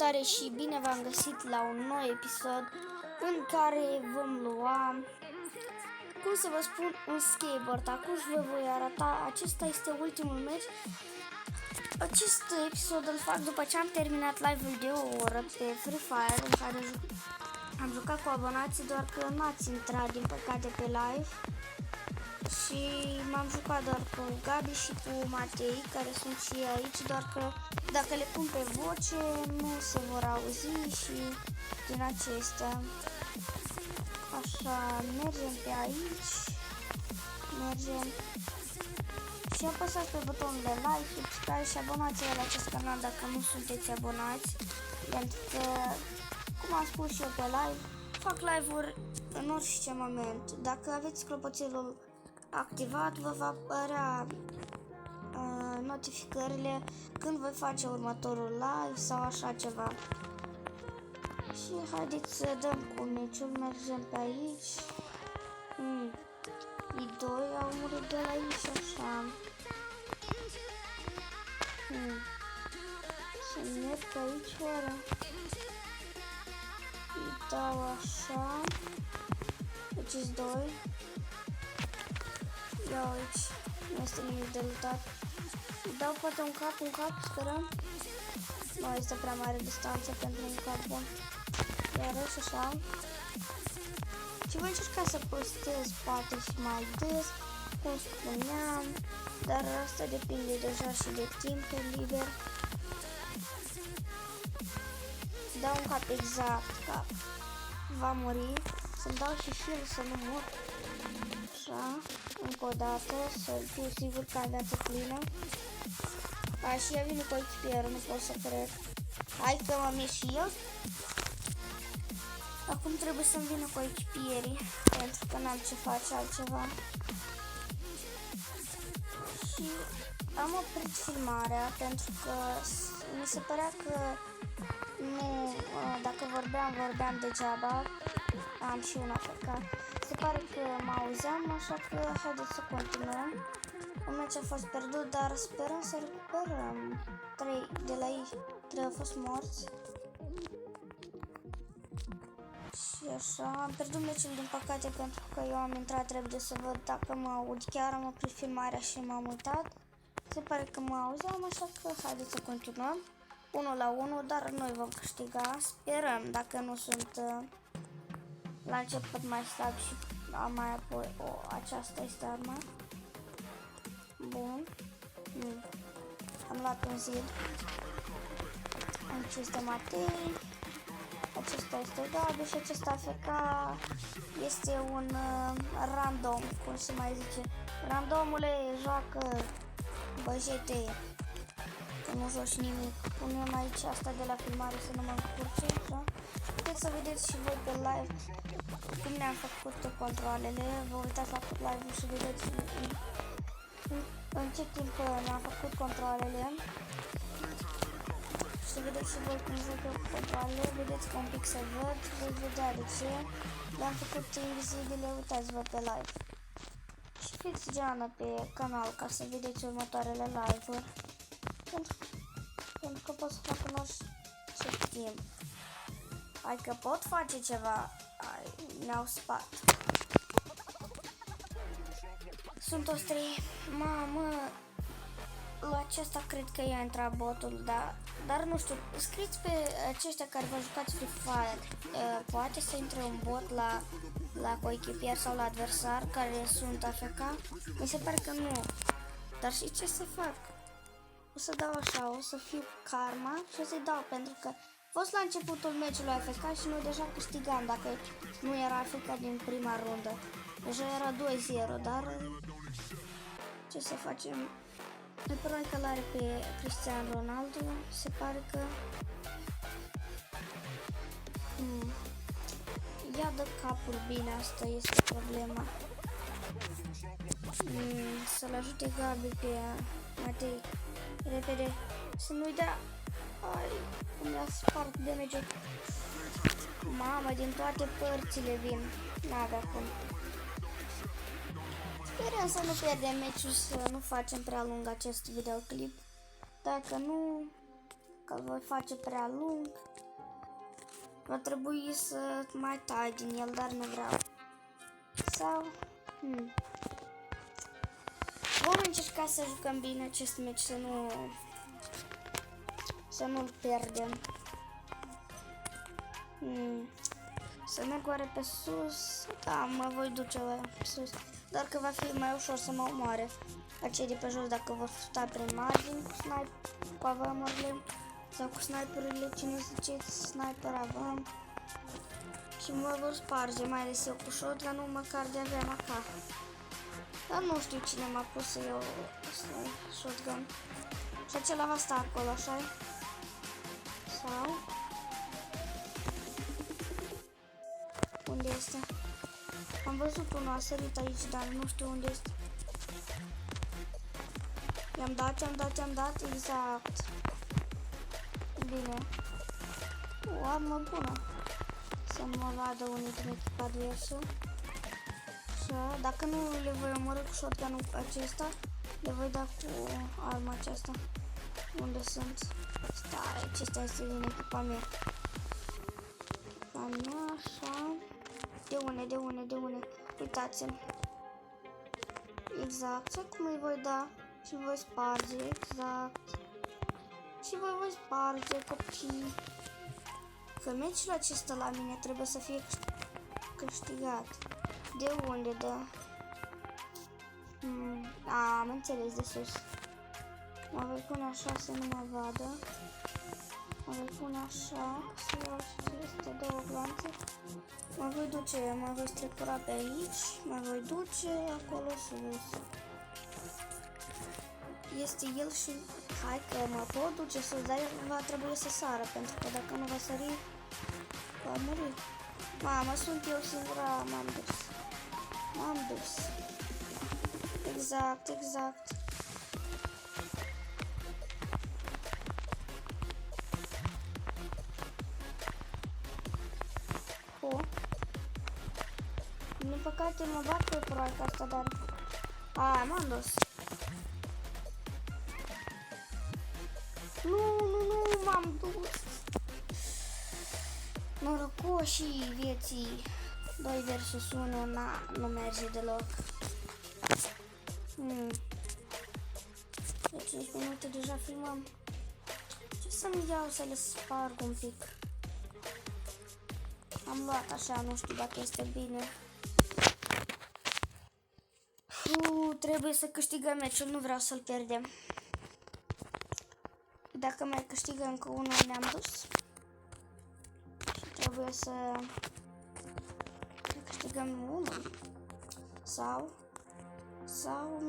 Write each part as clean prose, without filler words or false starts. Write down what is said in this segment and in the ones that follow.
Salutare și bine v-am găsit la un nou episod în care vom lua, cum să vă spun, un skateboard. Acum vă voi arăta, acesta este ultimul meci. Acest episod îl fac după ce am terminat live-ul de o oră pe Free Fire, în care am jucat cu abonații, doar că n-ați intrat din păcate pe live. Și m-am jucat doar cu Gabi și cu Matei, care sunt și aici, doar că dacă le pun pe voce nu se vor auzi și din acestea. Așa, mergem pe aici, mergem și apăsați pe butonul de like, subscribe și abonați-vă la acest canal dacă nu sunteți abonați, pentru că, cum am spus și eu pe live, fac live-uri în orice moment. Dacă aveți clopoțelul activat, vă va apărea notificările când voi face următorul live sau așa ceva. Și haideți să dăm cu meciul, mergem pe aici. I2 au murit de la aici, așa. Să merg pe aici, oare? Îi dau așa. Deci 2. Ia aici, nu este nimic de luptat. Îi dau poate un cap, sperăm. Nu este prea mare distanță pentru un cap bun. Iarăși așa. Și voi încerca să postez poate și mai des, cum spuneam, dar asta depinde deja și de timp liber. Dau un cap exact, cap. Va muri. Să-mi dau și shield să nu mor. Așa, încă o dată, să fiu sigur că am viață plină. Și ea vine cu echipierul, nu pot să cred. Hai că m-am ieșit și eu. Acum trebuie să-mi vină cu echipierii, pentru că n-am ce face altceva. Și am oprit filmarea, pentru că mi se părea că nu, dacă vorbeam degeaba. Am și una pe care se pare că mă auzeam, așa că haideți să continuăm. Un meci a fost pierdut, dar sperăm să recuperăm. 3 de la ei, 3 au fost morți. Și așa, am pierdut meciul din păcate pentru că eu am intrat repede să văd dacă mă aud. Chiar am oprit filmarea și m-am uitat. Se pare că mă auzeam, așa că haideți să continuăm. 1-1, dar noi vom câștiga. Sperăm, dacă nu sunt la început mai slab și mai apoi aceasta este arma. Bun. Am luat un zid. Aici este Matei. Acesta este Gabi și acesta AFK este un random, cum se mai zice. Randomule, joacă băjete. Că nu joci nimic. Punem aici asta de la filmare să nu mă încurce, da? Puteți să vedeți și voi pe live cum ne-am făcut controalele. Vă uitați la live-ul și vedeți în ce timp ne-am făcut controalele. Și vedeți și voi cum joc eu cu controalele. Vedeți că un pic să văd, veți vedea de ce. Le-am făcut invizibile, uitați-vă pe live. Și fiți geană pe canal ca să vedeți următoarele live-uri. Pentru că pot să fac în orice timp. Hai că pot face ceva. Ne-au spart. Sunt toți 3. Mamă, la acesta cred că i-a intrat botul, dar nu știu. Scrieți pe aceștia care vă jucați Free Fire. Poate să intre un bot la coechipier sau la adversar care sunt AFK? Mi se pare că nu. Dar și ce să fac? O să dau așa, o să fiu karma și o să-i dau, pentru că a fost la începutul meciului AFK și noi deja câștigam dacă nu era AFK din prima rundă. Deja era 2-0, dar ce să facem? Ne pare că l-are pe Cristiano Ronaldo, se pare că ia dă capul bine, asta este problema. Să-l ajute Gabi pe Matei. Repede, să nu-i dea. Ai, cum i-a spart damage-ul. Mamă, din toate părțile vin. N-avea cum. Sperăm să nu pierdem meciul, să nu facem prea lung acest videoclip. Dacă nu, dacă îl voi face prea lung, va trebui să mai tai din el, dar nu vreau. Sau... Vom încerca să jucăm bine acest meci, să nu-l pierdem. Să merg oare pe sus? Da, mă voi duce pe sus. Doar că va fi mai ușor să mă omoare acei de pe jos dacă vor sta prin margini cu avamurile sau cu sniperurile. Cine ziceți sniper avem și mă vor sparge, mai ales eu cu shotgun-ul, măcar de aveam AK. Dar nu știu cine m-a pus să iau shotgun. Și acela va sta acolo, așa? Sau? Unde este? Am văzut unul, a sărit aici, dar nu știu unde este. I-am dat, exact. Bine. O armă bună. Să nu mă vadă unii din echipa adversă. Așa, dacă nu le voi omorâ cu shotgun-ul acesta, le voi da cu arma aceasta. Unde sunt? Stai, acesta este din echipa mea. Echipa mea, așa. De une? Uitați-l. Exact, și acum îi voi da și îi voi sparge, exact. Și voi sparge, copii. Că meciul acesta la mine trebuie să fie câștigat. De unde, da? Am înțeles, de sus. Mă voi pune așa să nu mă vadă. Mă voi pune așa, să iau aceste două glanțe. Mă voi strecura pe aici, mă voi duce acolo sus. Este el și... Hai că mă pot duce sus, dar va trebui să sară, pentru că dacă nu va sări, va muri. Mamă, sunt eu singura, m-am dus. Exact. Din păcate mă bat pe proaica asta, dar... m-am dus. Nu, m-am dus. Norocoșii vieții 2 versus 1, nu merge deloc. De 5 minute deja filmăm. Ce să-mi iau să le sparg un pic? Am luat așa, nu știu dacă este bine. Trebuie să câștigăm meciul, nu vreau să-l pierdem. Dacă mai câștigăm încă unul, ne-am dus. Și trebuie să câștigăm unul. Sau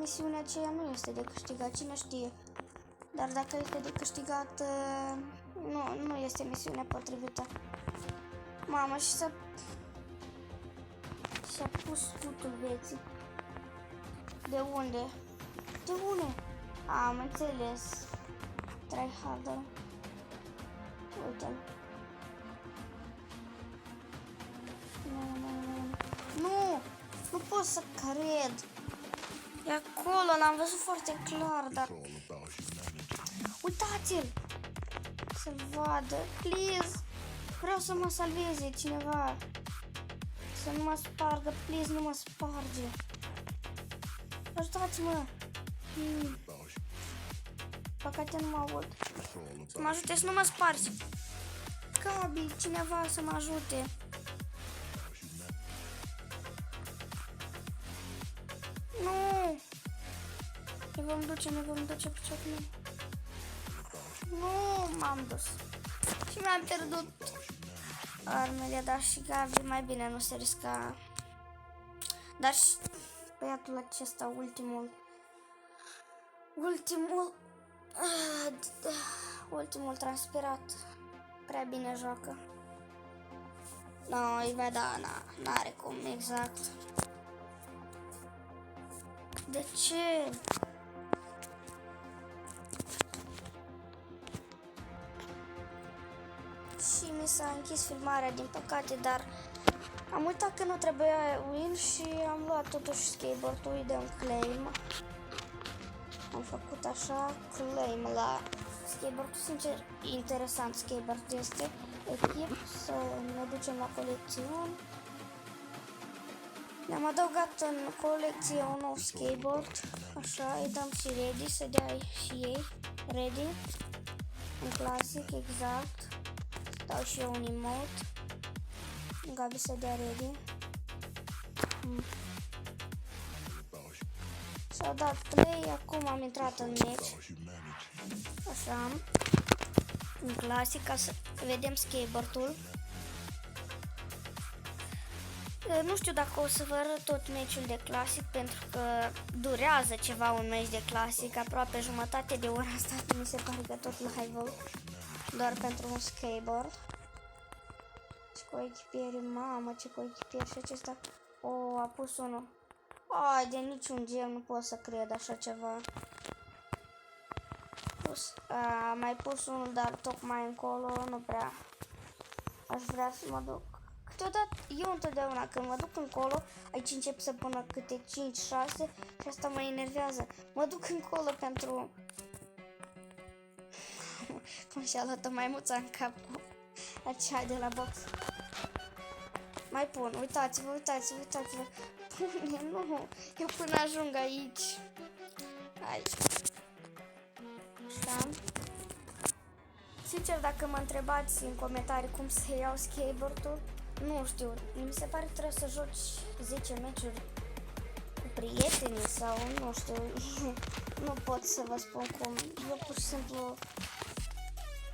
misiunea aceea nu este de câștigat, cine știe. Dar dacă este de câștigat, nu este misiunea potrivită. Mamă, și s-a pus scutul vieții. De unde? Am înțeles. Tryharder. Uite-l. Nu pot să cred. E acolo, l-am văzut foarte clar, dar... Uitați-l! Să-l vadă, please! Vreau să mă salveze cineva. Să nu mă spargă, please, nu mă sparge. Ajutați-mă! Păcate nu mă aud. Să mă ajute să nu mă spargi. Gabi, cineva să mă ajute. Nu! Ne vom duce pe ciocul. Nu, m-am dus. Și mi-am pierdut armele, dar și Gabi mai bine nu se risca. Dar și băiatul acesta, ultimul transpirat, prea bine joacă. No, îi va da, n-are cum, exact. De ce? Și mi s-a închis filmarea, din păcate, dar am uitat că nu trebuia win și am luat totuși skateboard-ul, îi dăm claim. Am făcut așa, claim la skateboard, sincer, interesant skateboard este. Echip, să ne ducem la colecțiuni. Ne-am adăugat în colecție un nou skateboard, așa, îi dăm și ready, să dea și ei, ready, în clasic, exact, dau și eu un emote, Gabi să dea ready. S-au dat play, acum am intrat în match, așa, în clasic, ca să vedem skateboard-ul. Nu știu dacă o să vă arăt tot meciul de clasic, pentru că durează ceva un meci de clasic, aproape jumătate de oră a stat, mi se pare că tot live-ul, doar pentru un skateboard. Ce coechipieri, mamă, ce coechipieri, și acesta, a pus unul, ai, de niciun gem, nu pot să cred așa ceva. A mai pus unul, dar tocmai încolo, nu prea, aș vrea să mă duc. Câteodată, eu întotdeauna când mă duc încolo, aici încep să pună câte 5-6 și asta mă enervează. Mă duc încolo pentru... Cum și-a luat o maimuța în cap cu aceea de la box. Mai pun, uitați-vă, uitați-vă, uitați-vă. Pune, nu, eu până ajung aici. Hai. Așa. Sincer, dacă mă întrebați în comentarii cum să iau skateboard-ul, nu știu, mi se pare că trebuie să joci 10 meciuri cu prietenii sau nu știu, nu pot să vă spun cum. Eu pur și simplu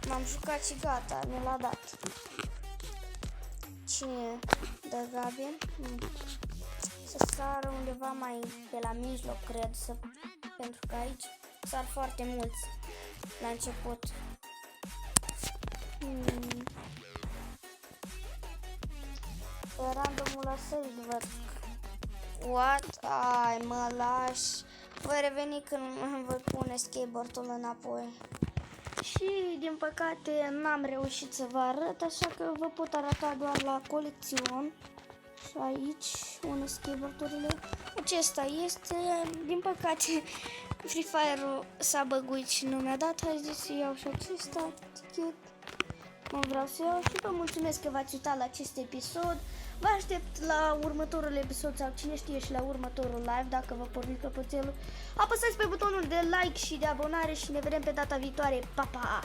m-am jucat și gata, mi l-a dat. Cine dă Gabi? Să sară undeva mai pe la mijloc, cred, pentru că aici sar foarte mulți la început. Pe randomul la sări văd. What? Ai, mă lași. Voi reveni când îmi voi pune skateboard-ul înapoi. Și din păcate n-am reușit să vă arăt, așa că vă pot arăta doar la colecțiuni. Și aici unde skateboard-urile. Acesta este, din păcate Free Fire-ul s-a băguit și nu mi-a dat. Hai zis să iau și acesta tichet. Nu vreau să iau și vă mulțumesc că v-ați uitat la acest episod. Vă aștept la următorul episod sau cine știe și la următorul live dacă vă porni clopoțelul. Apăsați pe butonul de like și de abonare și ne vedem pe data viitoare. Pa, pa!